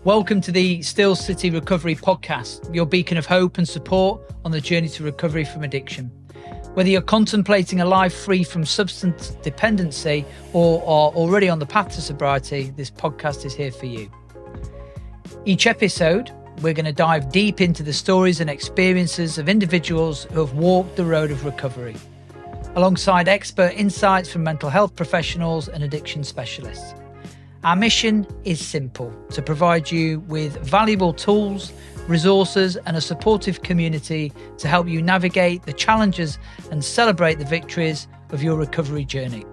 Welcome to the Still City Recovery Podcast, your beacon of hope and support on the journey to recovery from addiction. Whether you're contemplating a life free from substance dependency or are already on the path to sobriety, this podcast is here for you. Each episode, we're going to dive deep into the stories and experiences of individuals who have walked the road of recovery, alongside expert insights from mental health professionals and addiction specialists. Our mission is simple: to provide you with valuable tools, resources, and a supportive community to help you navigate the challenges and celebrate the victories of your recovery journey.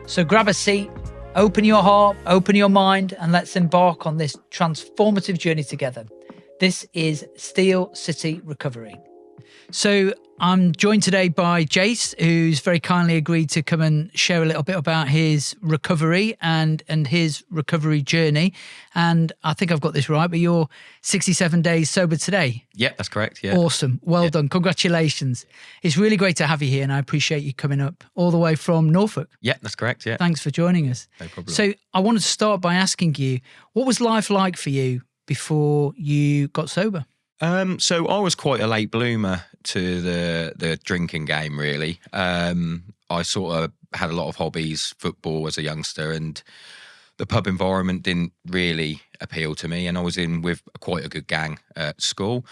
So grab a seat, open your heart, open your mind, and let's embark on this transformative journey together. This is Steel City Recovery. So I'm joined today by Jace, who's very kindly agreed to come and share a little bit about his recovery and his recovery journey. And I think I've got this right, but you're 67 days sober today. Yeah, that's correct. Yeah. Awesome. Well done. Congratulations. It's really great to have you here, and I appreciate you coming up all the way from Norfolk. Yeah, that's correct. Yeah. Thanks for joining us. No problem. So I wanted to start by asking you, what was life like for you before you got sober? So I was quite a late bloomer to the drinking game, really. I sort of had a lot of hobbies, football as a youngster, and the pub environment didn't really appeal to me. And I was in with quite a good gang at school.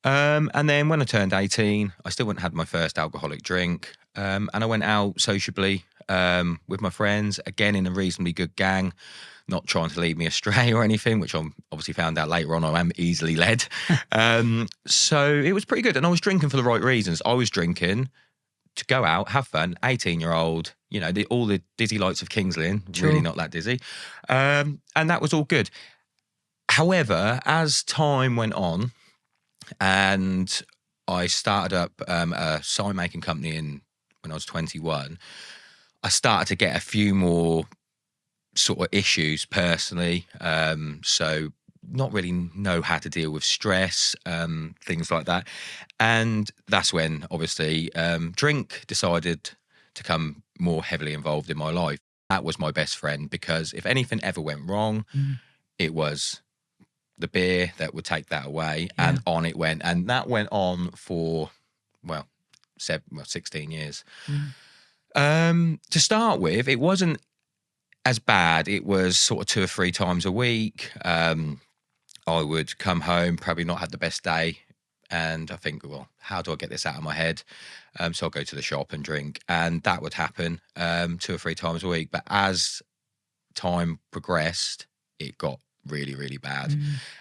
And then when I turned 18, I still hadn't had my first alcoholic drink. And I went out sociably with my friends, again in a reasonably good gang, not trying to lead me astray or anything, which I obviously found out later on I am easily led. So it was pretty good. And I was drinking for the right reasons. I was drinking to go out, have fun, 18-year-old, you know, all the dizzy lights of King's Lynn, Sure. Really not that dizzy. And that was all good. However, as time went on and I started up a sign making company when I was 21, I started to get a few more sort of issues personally. So not really know how to deal with stress, things like that. And that's when obviously drink decided to come more heavily involved in my life. That was my best friend, because if anything ever went wrong, it was the beer that would take that away, and on it went. And that went on for, 16 years. To start with, it wasn't as bad. It was sort of 2 or 3 times a week. I would come home, probably not had the best day, and I think, well, how do I get this out of my head? So I'll go to the shop and drink, and that would happen 2 or 3 times a week. But as time progressed, it got really, really bad.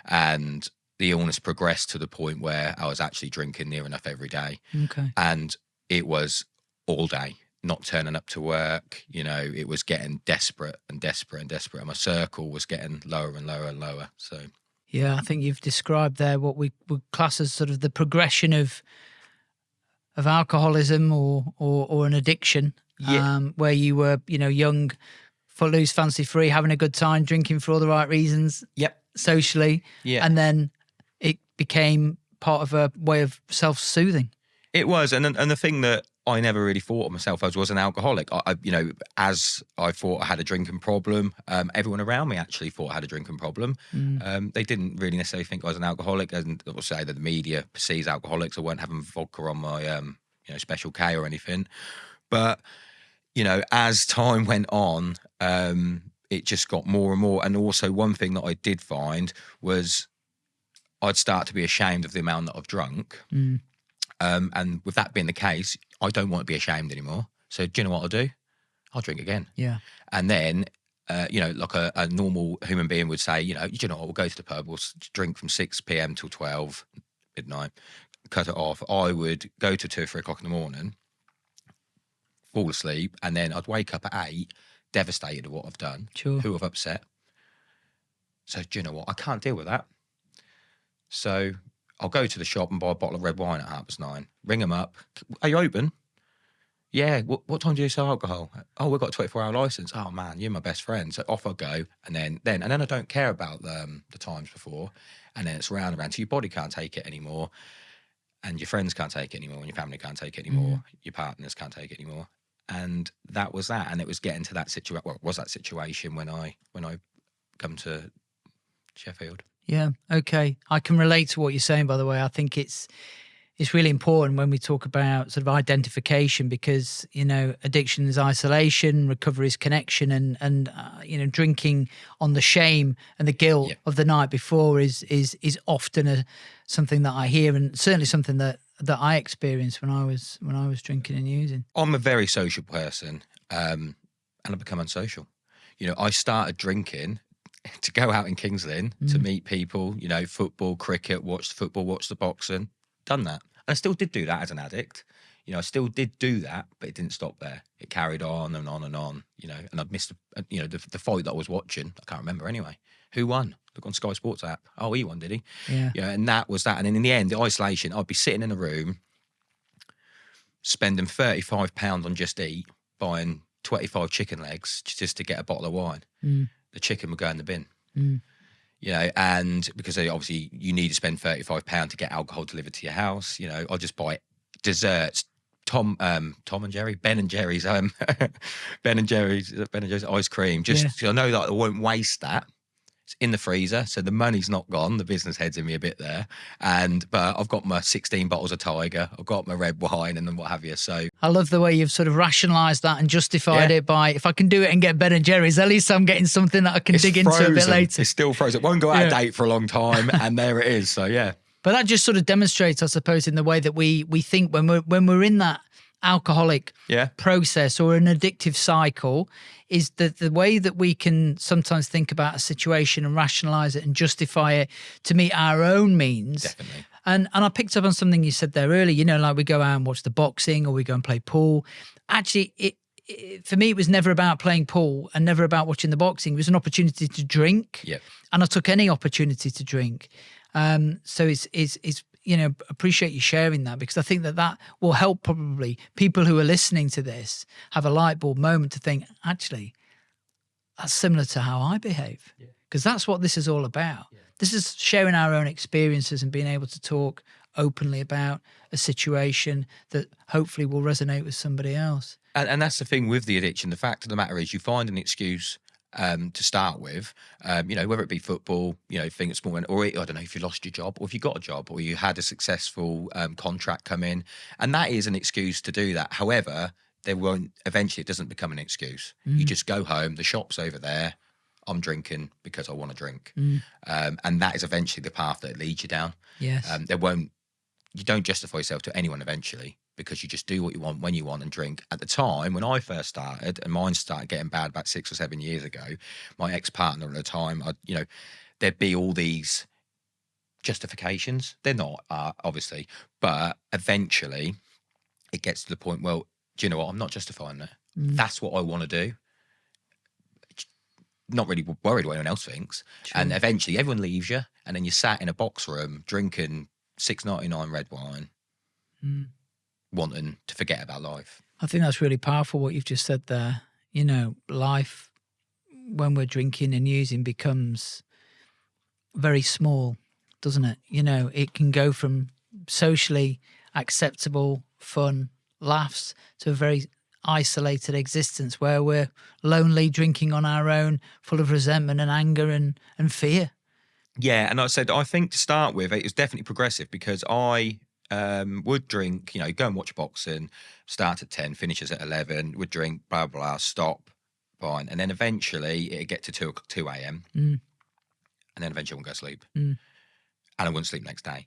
And the illness progressed to the point where I was actually drinking near enough every day. Okay. And it was all day, not turning up to work. You know, it was getting desperate and desperate and desperate. And my circle was getting lower and lower and lower. So, Yeah, I think you've described there what we would class as sort of the progression of alcoholism or an addiction, where you were, young, loose, fancy free, having a good time, drinking for all the right reasons, socially, and then it became part of a way of self-soothing. It was, and the thing that I never really thought of myself as was an alcoholic. As I thought I had a drinking problem, everyone around me actually thought I had a drinking problem. They didn't really necessarily think I was an alcoholic, and I will say that the media perceives alcoholics. I weren't having vodka on my Special K or anything. But as time went on, it just got more and more. And also one thing that I did find was I'd start to be ashamed of the amount that I've drunk. And with that being the case, I don't want to be ashamed anymore. So do you know what I'll do? I'll drink again. Yeah. And then, like a normal human being would say, you know what, we'll go to the pub, we'll drink from 6 p.m. till 12 midnight, cut it off. I would go to 2 or 3 o'clock in the morning, fall asleep, and then I'd wake up at 8, devastated at what I've done, who I've upset. So do you know what? I can't deal with that. So I'll go to the shop and buy a bottle of red wine at 9:30. Ring them up. Are you open? Yeah. What time do you sell alcohol? Oh, we've got a 24-hour license. Oh man, you're my best friend. So off I go, and then I don't care about the times before, and then it's round and round. So your body can't take it anymore, and your friends can't take it anymore, and your family can't take it anymore, your partners can't take it anymore, and that was that. And it was getting to that situation. Well, it was that situation when I come to Sheffield. Yeah. Okay. I can relate to what you're saying, by the way. I think it's really important when we talk about sort of identification, because, you know, addiction is isolation, recovery is connection, and you know, drinking on the shame and the guilt Yeah. of the night before is often something that I hear, and certainly something that I experienced when I was drinking and using. I'm a very social person, and I've become unsocial. You know, I started drinking to go out in Kings Lynn to meet people, you know, football, cricket, watch the football, watch the boxing, done that. And I still did do that as an addict. You know, I still did do that, but it didn't stop there. It carried on and on and on, you know, and I've missed, you know, the fight that I was watching. I can't remember anyway. Who won? Look on Sky Sports app. Oh, he won, did he? Yeah. You know, and that was that. And then in the end, the isolation, I'd be sitting in a room, spending £35 on Just Eat, buying 25 chicken legs just to get a bottle of wine. The chicken would go in the bin. You know, and because obviously you need to spend £35 to get alcohol delivered to your house, you know, I'll just buy desserts. Tom and Jerry, Ben and Jerry's ice cream. Just so I know that I won't waste that. It's in the freezer, so the money's not gone. The business head's in me a bit there, but I've got my 16 bottles of Tiger, I've got my red wine, and then what have you. So I love the way you've sort of rationalised that and justified it by, if I can do it and get Ben and Jerry's, at least I'm getting something that I can dig into a bit later. It's still frozen. It won't go out of date for a long time, and there it is. So yeah. But that just sort of demonstrates, I suppose, in the way that we think when we're in that alcoholic process or an addictive cycle, is that the way that we can sometimes think about a situation and rationalize it and justify it to meet our own means. Definitely. And I picked up on something you said there earlier, you know, like we go out and watch the boxing or we go and play pool. Actually, for me, it was never about playing pool and never about watching the boxing. It was an opportunity to drink. Yep. And I took any opportunity to drink. So it's you know, appreciate you sharing that, because I think that will help probably people who are listening to this have a light bulb moment to think, actually, that's similar to how I behave, because that's what this is all about. Yeah. This is sharing our own experiences and being able to talk openly about a situation that hopefully will resonate with somebody else. And that's the thing with the addiction. The fact of the matter is, you find an excuse to start with, you know, whether it be football, you know, thing at small, or I don't know if you lost your job, or if you got a job, or you had a successful contract come in, and that is an excuse to do that. However, eventually it doesn't become an excuse. You just go home, the shop's over there, I'm drinking because I want to drink, and that is eventually the path that it leads you down. Yes. You don't justify yourself to anyone eventually, because you just do what you want when you want and drink. At the time when I first started, and mine started getting bad about 6 or 7 years ago, my ex-partner at the time, you know, there'd be all these justifications. They're not, obviously, but eventually it gets to the point, well, do you know what? I'm not justifying that. That's what I want to do. Not really worried what anyone else thinks. Sure. And eventually everyone leaves you, and then you're sat in a box room drinking $6.99 red wine, wanting to forget about life. I think that's really powerful what you've just said there. You know, life when we're drinking and using becomes very small, doesn't it? You know, it can go from socially acceptable, fun, laughs to a very isolated existence where we're lonely, drinking on our own, full of resentment and anger and fear. Yeah, and I think to start with, it was definitely progressive, because I would drink, you know, go and watch boxing, start at 10, finishes at 11, would drink, blah, blah, blah, stop, fine. And then eventually it'd get to 2 a.m. And then eventually I wouldn't go to sleep. And I wouldn't sleep next day.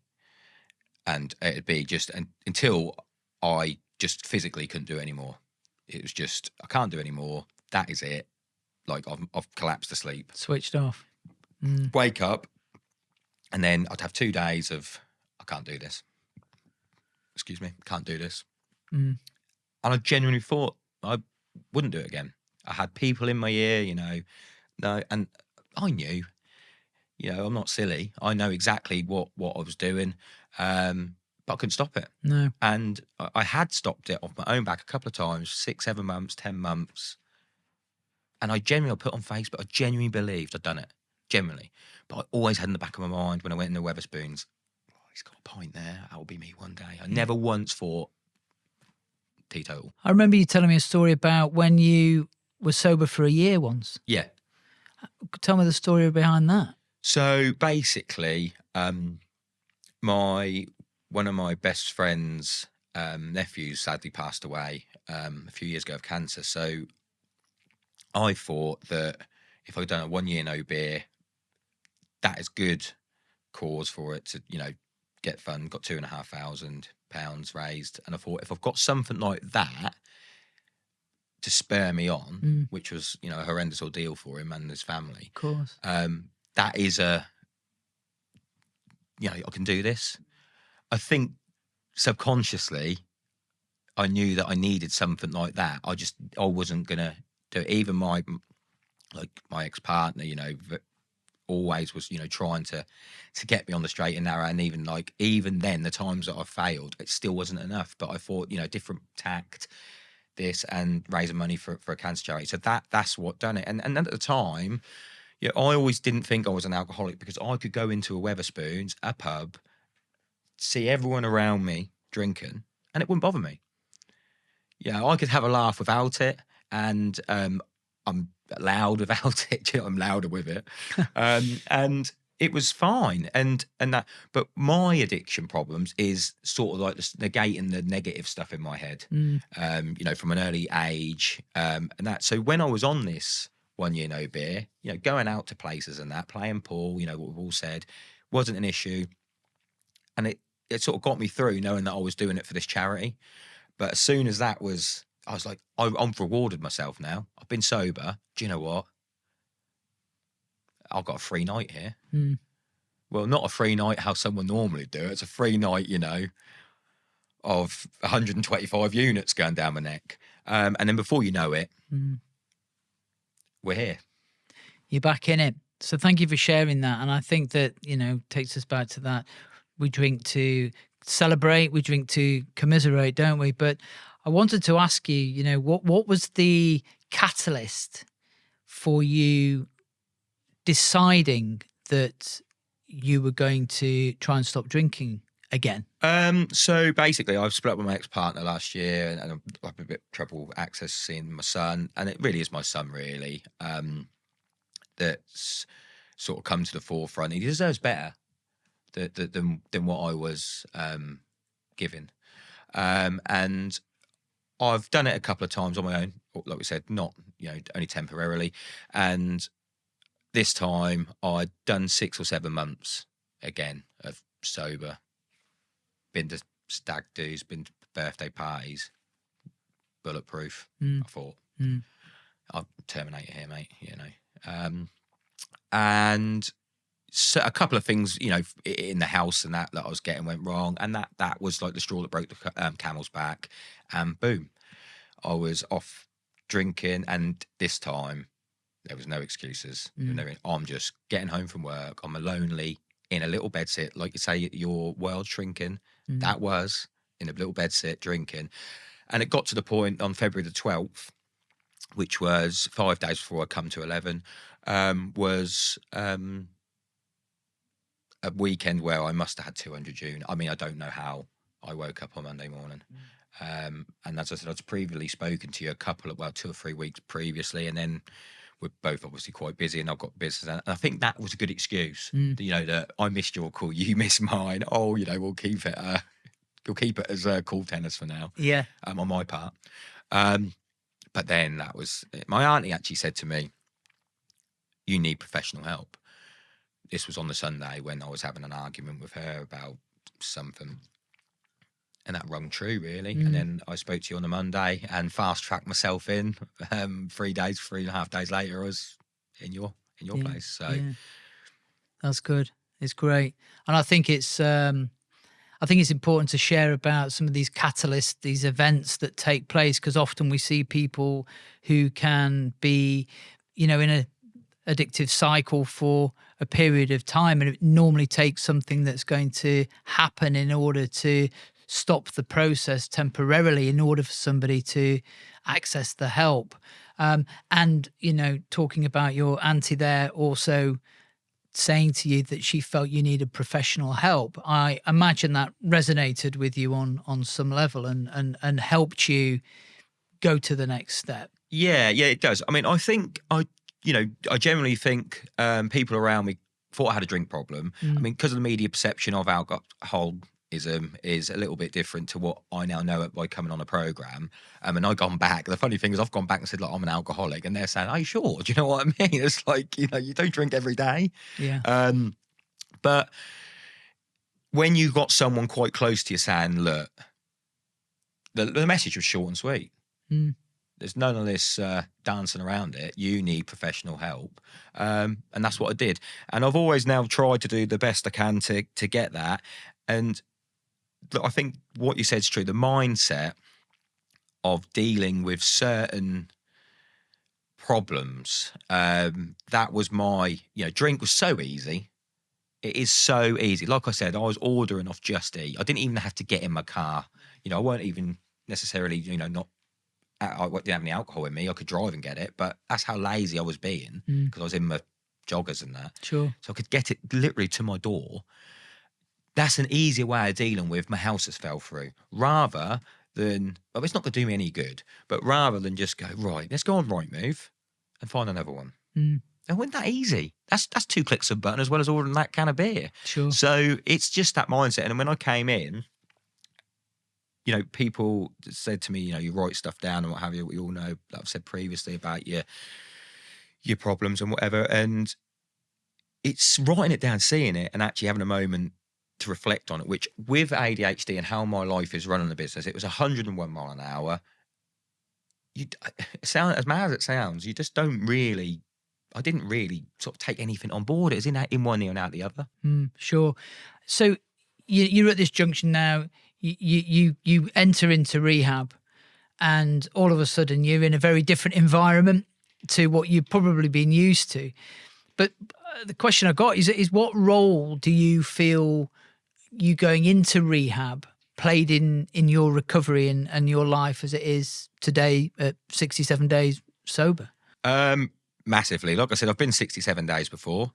And it'd be just until I just physically couldn't do it anymore. It was just, I can't do it anymore. That is it. Like, I've collapsed to sleep. Switched off. Wake up, and then I'd have 2 days of, I can't do this. Excuse me, can't do this. And I genuinely thought I wouldn't do it again. I had people in my ear, you know, and I knew, you know, I'm not silly. I know exactly what I was doing, but I couldn't stop it. No. And I had stopped it off my own back a couple of times, 6, 7 months, 10 months. And I genuinely put on Facebook, I genuinely believed I'd done it, genuinely. But I always had in the back of my mind when I went in the Weatherspoons, he's got a pint there, that'll be me one day. I never once thought teetotal. I remember you telling me a story about when you were sober for a year once. Yeah. Tell me the story behind that. So basically, one of my best friends' nephews sadly passed away a few years ago of cancer. So I thought that if I'd done a 1 year no beer, that is good cause for it to, get fund. Got £2,500 raised, and I thought if I've got something like that to spur me on, which was a horrendous ordeal for him and his family. Of course. That is I can do this. I think subconsciously I knew that I needed something like that. I wasn't gonna do it. Even my ex-partner, always was, trying to get me on the straight and narrow. And even then, the times that I failed, it still wasn't enough. But I thought, different tact, this and raising money for a cancer charity. So that's what done it. And at the time, I always didn't think I was an alcoholic, because I could go into a Wetherspoons, a pub, see everyone around me drinking, and it wouldn't bother me. I could have a laugh without it, and I'm loud without it. I'm louder with it, and it was fine. And that, but my addiction problems is sort of like negating the negative stuff in my head, from an early age, and that. So when I was on this 1 year no beer, going out to places and that, playing pool, what we've all said, wasn't an issue, and it sort of got me through, knowing that I was doing it for this charity. But as soon as that was, I was like, I've rewarded myself now. I've been sober. Do you know what? I've got a free night here. Well, not a free night how someone normally do it. It's a free night, of 125 units going down my neck. And then before you know it, we're here. You're back in it. So thank you for sharing that. And I think that, takes us back to that. We drink to celebrate, we drink to commiserate, don't we? But I wanted to ask you, what was the catalyst for you deciding that you were going to try and stop drinking again? So basically, I've split up with my ex-partner last year, and I've had a bit of trouble accessing my son, and it really is my son, really, that's sort of come to the forefront. He deserves better than what I was given, and I've done it a couple of times on my own, like we said, not only temporarily, and this time I'd done 6 or 7 months again of sober, been to stag do's, been to birthday parties, bulletproof. I thought I'll terminate it here, mate. And so a couple of things, in the house and that I was getting went wrong, and that was like the straw that broke the camel's back, and boom, I was off drinking. And this time there was no excuses. I'm just getting home from work. I'm lonely in a little bedsit, like you say, your world shrinking. That was in a little bedsit drinking, and it got to the point on February the 12th, which was 5 days before I come to 11, was a weekend where I must have had 200 units. I mean, I don't know how I woke up on Monday morning. And as I said, I'd previously spoken to you 2 or 3 weeks previously, and then we're both obviously quite busy, and I've got business. And I think that was a good excuse, that I missed your call, you missed mine. Oh, we'll keep it as call tennis for now. Yeah. On my part. But then that was, my auntie actually said to me, you need professional help. This was on the Sunday when I was having an argument with her about something, and that rung true, really. And then I spoke to you on the Monday and fast-tracked myself in. 3.5 days later, I was in your place. So that's good. It's great, and I think it's important to share about some of these catalysts, these events that take place, because often we see people who can be, in a addictive cycle for a period of time, and it normally takes something that's going to happen in order to stop the process temporarily, in order for somebody to access the help. And talking about your auntie there also saying to you that she felt you needed professional help, I imagine that resonated with you on some level and helped you go to the next step. Yeah, it does. I mean, I think I generally think people around me thought I had a drink problem. I mean, because of the media perception of alcoholism is a little bit different to what I now know by coming on a program. And I've gone back. The funny thing is, I've gone back and said, like, I'm an alcoholic, and they're saying, "Are you sure?" Do you know what I mean? It's like, you know, you don't drink every day. Yeah. But when you got someone quite close to you saying, "Look," the message was short and sweet. There's none of this dancing around it. You need professional help. And that's what I did. And I've always now tried to do the best I can to get that. And look, I think what you said is true. The mindset of dealing with certain problems, that was my, you know, drink was so easy. It is so easy. Like I said, I was ordering off Just Eat. I didn't even have to get in my car. You know, I weren't even necessarily, you know, I didn't have any alcohol in me. I could drive and get it, but that's how lazy I was being because I was in my joggers and that. Sure. So I could get it literally to my door. That's an easier way of dealing with my house that's fell through, rather than, well, it's not going to do me any good, but rather than just go, right, let's go on Rightmove and find another one. And wasn't that easy? That's 2 clicks of a button as well as ordering that can of beer. Sure. So it's just that mindset. And when I came in, you know, people said to me, you know, you write stuff down and what have you. We all know that I've said previously about your problems and whatever. And it's writing it down, seeing it, and actually having a moment to reflect on it, which with ADHD and how my life is running the business, it was 101 mile an hour. It sound as mad as it sounds, you just don't really, I didn't really sort of take anything on board. It was in one ear and out the other. Sure. So you're at this junction now. You enter into rehab, and all of a sudden you're in a very different environment to what you've probably been used to. But the question I got is what role do you feel you going into rehab played in your recovery and your life as it is today at 67 days sober? Massively. Like I said, I've been 67 days before,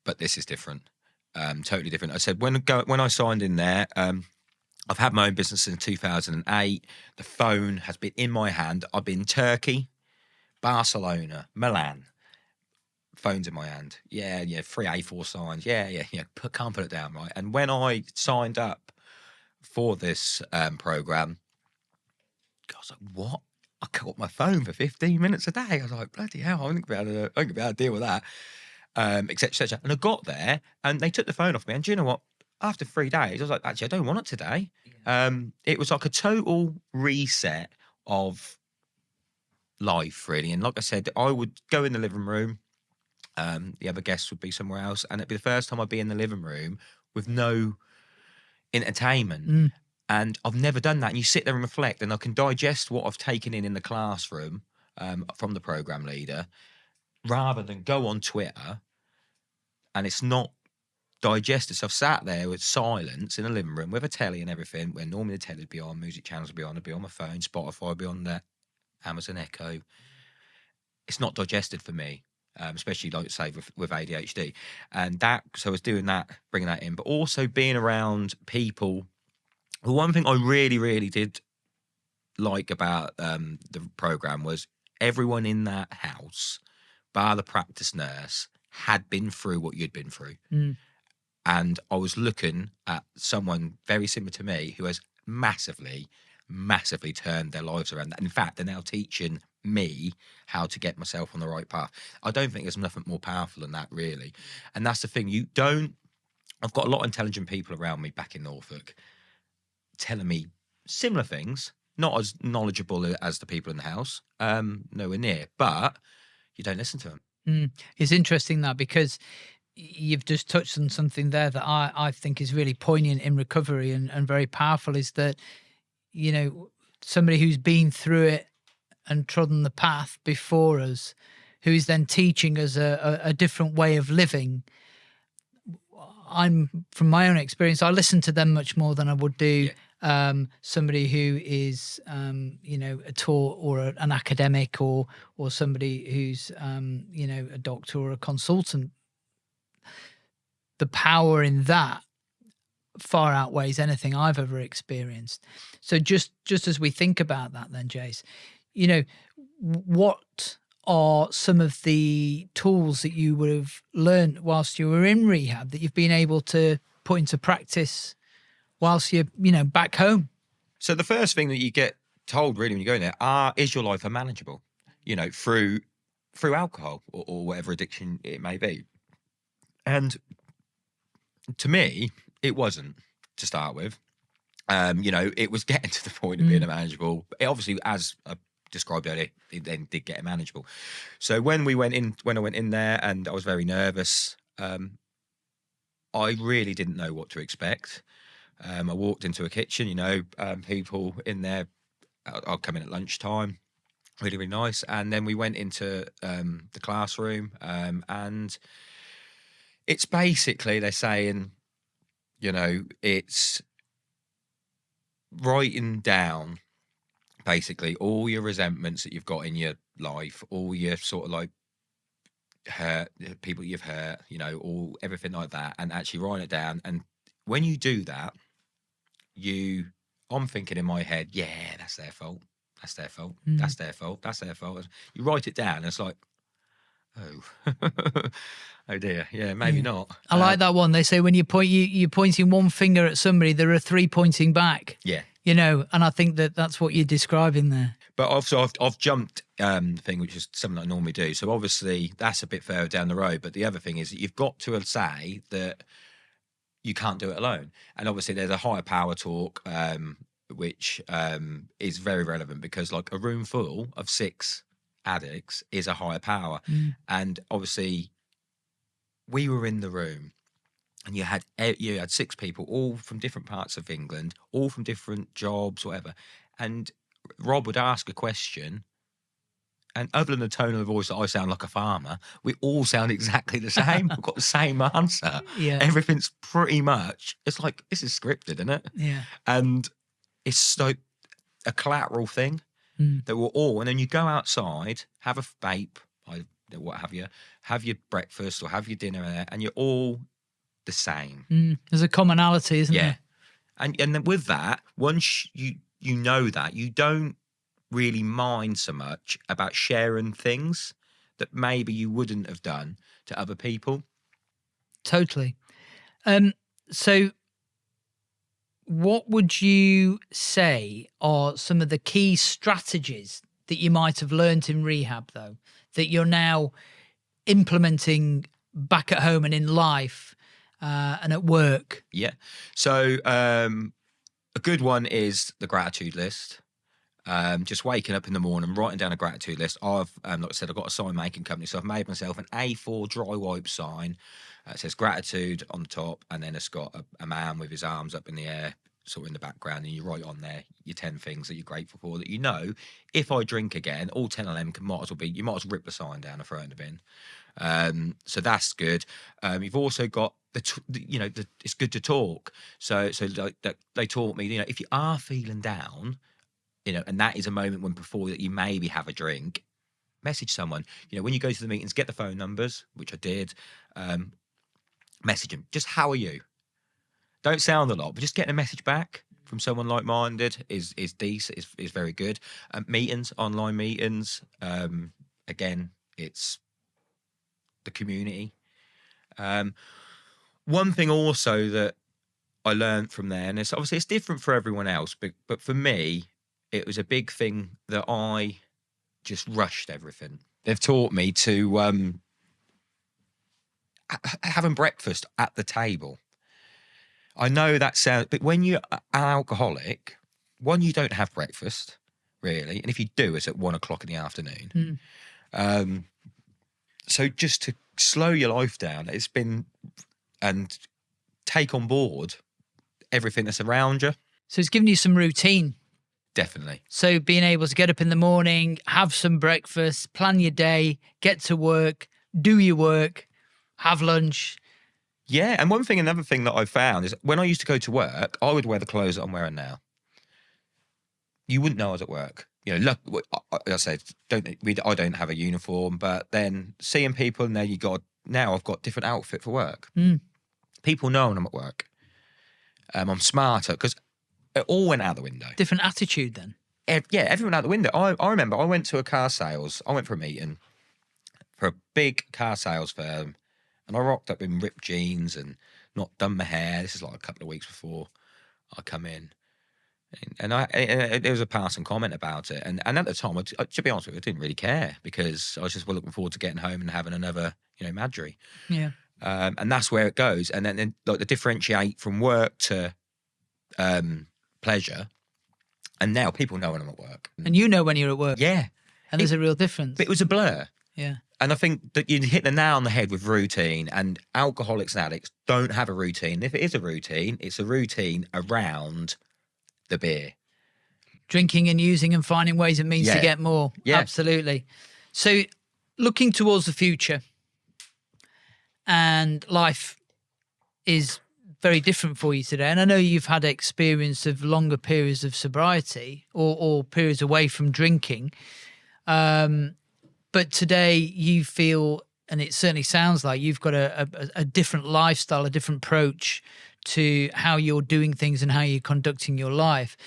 but this is different. Totally different. I said when I signed in there, I've had my own business since 2008. The phone has been in my hand. I've been Turkey, Barcelona, Milan. Phone's in my hand. Yeah, 3 A4 signs. Yeah. Can't put it down, right? And when I signed up for this program, I was like, what? I got my phone for 15 minutes a day. I was like, bloody hell, I ain't gonna be able to deal with that. Etc. And I got there and they took the phone off me. And do you know what? After 3 days, I was like, actually, I don't want it today. It was like a total reset of life, really. And like I said, I would go in the living room. The other guests would be somewhere else. And it'd be the first time I'd be in the living room with no entertainment. And I've never done that. And you sit there and reflect, and I can digest what I've taken in the classroom from the program leader, rather than go on Twitter and it's not digested. So I've sat there with silence in a living room with a telly and everything, where normally the telly would be on, music channels would be on, I'd be on my phone, Spotify would be on the Amazon Echo. It's not digested for me, especially like say with ADHD. And so I was doing that, bringing that in, but also being around people. The one thing I really, really did like about the program was everyone in that house, bar the practice nurse, had been through what you'd been through. And I was looking at someone very similar to me who has massively, massively turned their lives around. In fact, they're now teaching me how to get myself on the right path. I don't think there's nothing more powerful than that, really. And that's the thing. I've got a lot of intelligent people around me back in Norfolk telling me similar things, not as knowledgeable as the people in the house, nowhere near, but you don't listen to them. It's interesting that, because you've just touched on something there that I think is really poignant in recovery and very powerful, is that, you know, somebody who's been through it and trodden the path before us, who is then teaching us a different way of living. From my own experience, I listen to them much more than I would do somebody who is, a taught or an academic or somebody who's, a doctor or a consultant. The power in that far outweighs anything I've ever experienced. So just as we think about that then, Jace, what are some of the tools that you would have learned whilst you were in rehab that you've been able to put into practice whilst you're, back home? So the first thing that you get told really when you go in there is your life unmanageable, through alcohol or whatever addiction it may be. And to me, it wasn't, to start with. It was getting to the point of being unmanageable. It obviously, as I described earlier, it then did get manageable. So when I went in there and I was very nervous, I really didn't know what to expect. I walked into a kitchen, people in there. I'll come in at lunchtime, really, really nice. And then we went into the classroom, and it's basically, they're saying, it's writing down basically all your resentments that you've got in your life, all your sort of like hurt, people you've hurt, all everything like that, and actually writing it down. And when you do that, I'm thinking in my head, yeah, that's their fault. That's their fault. That's their fault. That's their fault. You write it down, and it's like, oh, oh dear, yeah, maybe not. I like that one. They say when you're pointing one finger at somebody, there are three pointing back. Yeah, and I think that's what you're describing there. But also, I've jumped the thing, which is something I normally do. So obviously, that's a bit further down the road. But the other thing is that you've got to say that you can't do it alone. And obviously, there's a higher power talk, which is very relevant, because like a room full of 6 addicts is a higher power. And obviously, we were in the room, and you had 6 people, all from different parts of England, all from different jobs, whatever. And Rob would ask a question, and other than the tone of the voice that I sound like a farmer, we all sound exactly the same. We've got the same answer. Yeah. Everything's pretty much, it's like, this is scripted, isn't it? Yeah. And it's like a collateral thing that we're all, and then you go outside, have a vape, what have you, have your breakfast or have your dinner there, and you're all the same. There's a commonality, isn't there? And then with that, once you know that, you don't really mind so much about sharing things that maybe you wouldn't have done to other people. Totally. So what would you say are some of the key strategies that you might have learnt in rehab, though, that you're now implementing back at home and in life and at work? Yeah. So a good one is the gratitude list. Just waking up in the morning, writing down a gratitude list. Like I said, I've got a sign making company, so I've made myself an A4 dry wipe sign. It says gratitude on the top, and then it's got a man with his arms up in the air, sort of in the background, and you write on there your 10 things that you're grateful for, that if I drink again, all 10 of them might as well rip the sign down and throw it in the bin. So that's good. You've also got it's good to talk. So like they taught me, if you are feeling down, and that is a moment when before that you maybe have a drink, message someone. When you go to the meetings, get the phone numbers, which I did. Message them. Just, how are you? Don't sound a lot, but just getting a message back from someone like-minded is decent, is very good. Meetings, online meetings. Again, it's the community. One thing also that I learned from there, and it's different for everyone else, but for me, it was a big thing that I just rushed everything. They've taught me to having breakfast at the table. I know that sounds, but when you're an alcoholic, one, you don't have breakfast really, and if you do, it's at 1 o'clock in the afternoon. So just to slow your life down, and take on board everything that's around you. So it's given you some routine. Definitely. So being able to get up in the morning, have some breakfast, plan your day, get to work, do your work, have lunch. Yeah, and another thing that I found is when I used to go to work, I would wear the clothes that I'm wearing now. You wouldn't know I was at work. Look, I said, I don't have a uniform, but then seeing people and now I've got different outfit for work. People know when I'm at work. I'm smarter because it all went out the window. Different attitude then. Yeah, everyone out the window. I remember I went to a car sales. I went for a meeting, for a big car sales firm, and I rocked up in ripped jeans and not done my hair. This is like a couple of weeks before I come in. And there was a passing comment about it, and at the time, to be honest with you, I didn't really care because I was just looking forward to getting home and having another, Madry. Yeah. And that's where it goes. And then like the differentiate from work to pleasure, and now people know when I'm at work, And you know when you're at work. yeah, And there's a real difference. it was a blur. Yeah. And I think that you hit the nail on the head with routine, and alcoholics and addicts don't have a routine. If it is a routine, it's a routine around the beer. Drinking and using and finding ways it means to Yeah. get more. Yeah. Absolutely. So looking towards the future, and life is very different for you today. And I know you've had experience of longer periods of sobriety or periods away from drinking. But today you feel, and it certainly sounds like you've got a different lifestyle, a different approach to how you're doing things and how you're conducting your life.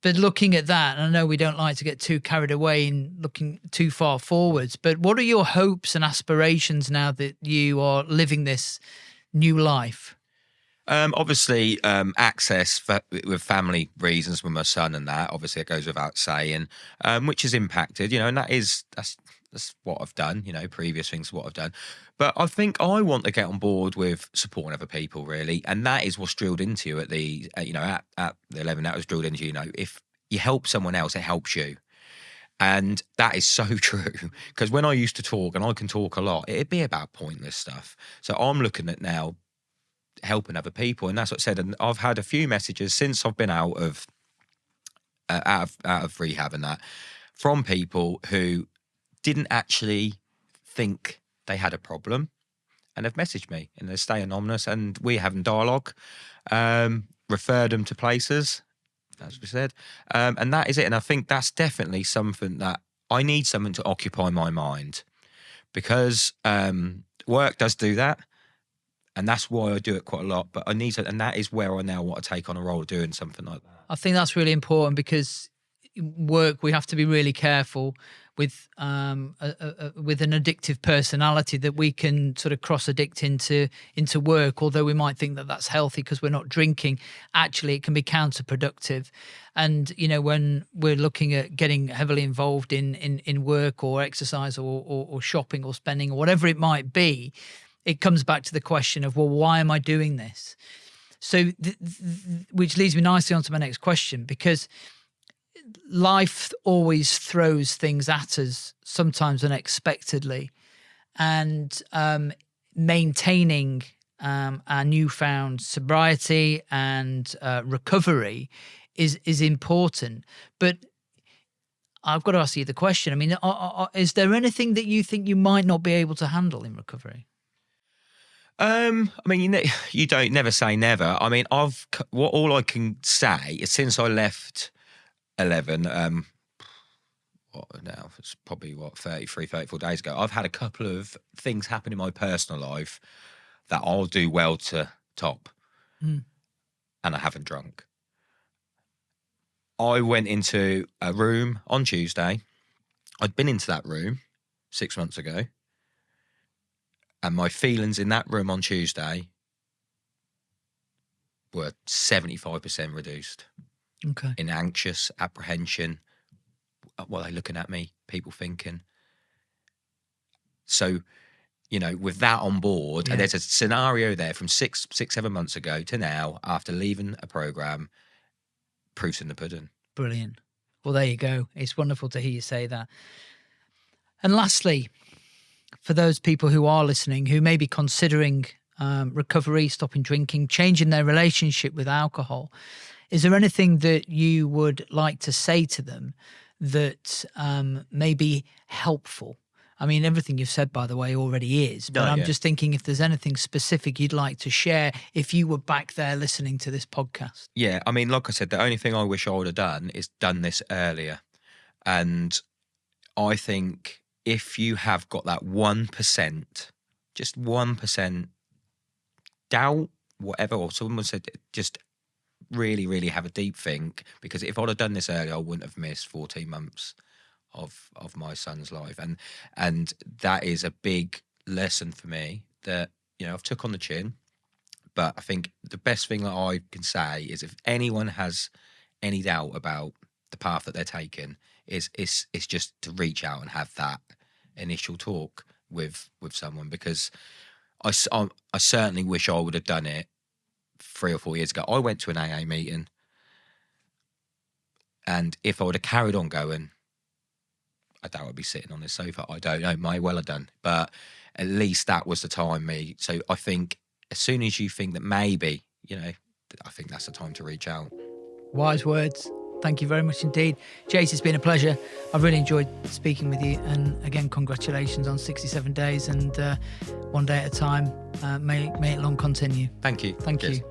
But looking at that, and I know we don't like to get too carried away in looking too far forwards, but what are your hopes and aspirations now that you are living this new life? Obviously, access with family reasons with my son and that, obviously it goes without saying, which has impacted, and that's what I've done, previous things, what I've done. But I think I want to get on board with supporting other people, really. And that is what's drilled into you at the 11, that was drilled into you, if you help someone else, it helps you. And that is so true, because when I used to talk, and I can talk a lot, it'd be about pointless stuff. So I'm looking at now helping other people, and that's what I said. And I've had a few messages since I've been out of rehab and that, from people who didn't actually think they had a problem, and they've messaged me and they stay anonymous, and we're having dialogue, referred them to places, as we said, and that is it. And I think that's definitely something that I need, something to occupy my mind, because work does do that, and that's why I do it quite a lot. But I need to, and that is where I now want to take on a role of doing something like that. I think that's really important, because work, we have to be really careful with an addictive personality that we can sort of cross addict into work. Although we might think that that's healthy because we're not drinking, actually it can be counterproductive. And when we're looking at getting heavily involved in work or exercise or shopping or spending or whatever it might be, it comes back to the question of, well, why am I doing this? So which leads me nicely onto my next question, because life always throws things at us, sometimes unexpectedly, and maintaining our newfound sobriety and recovery is important. But I've got to ask you the question. I mean, is there anything that you think you might not be able to handle in recovery? I mean, you don't never say never. I mean, all I can say is, since I left 11, what now? It's probably 34 days ago. I've had a couple of things happen in my personal life that I'll do well to top, and I haven't drunk. I went into a room on Tuesday. I'd been into that room 6 months ago, and my feelings in that room on Tuesday were 75% reduced. Okay. In anxious apprehension, what are they looking at me? People thinking. So, with that on board, Yeah. and there's a scenario there from 7 months ago to now, after leaving a program, proof's in the pudding. Brilliant. Well, there you go. It's wonderful to hear you say that. And lastly, for those people who are listening, who may be considering recovery, stopping drinking, changing their relationship with alcohol, is there anything that you would like to say to them that may be helpful? I mean, everything you've said, by the way, already is, but I'm just thinking if there's anything specific you'd like to share if you were back there listening to this podcast. Yeah, I mean, like I said, the only thing I wish I would have done is done this earlier. And I think if you have got that 1%, just 1% doubt, whatever, or someone said, just really, really have a deep think, because if I'd have done this earlier, I wouldn't have missed 14 months of my son's life, and that is a big lesson for me that, you know, I've took on the chin. But I think the best thing that I can say is, if anyone has any doubt about the path that they're taking, is it's just to reach out and have that initial talk with someone, because I certainly wish I would have done it 3 or 4 years ago. I went to an AA meeting, and if I would have carried on going, I doubt I'd be sitting on this sofa. I don't know, may well have done, but at least that was the time me. So I think as soon as you think that maybe, you know, I think that's the time to reach out. Wise words. Thank you very much indeed. Jace, it's been a pleasure. I've really enjoyed speaking with you. And again, congratulations on 67 days, and one day at a time. May it long continue. Thank you. Thank Cheers. you.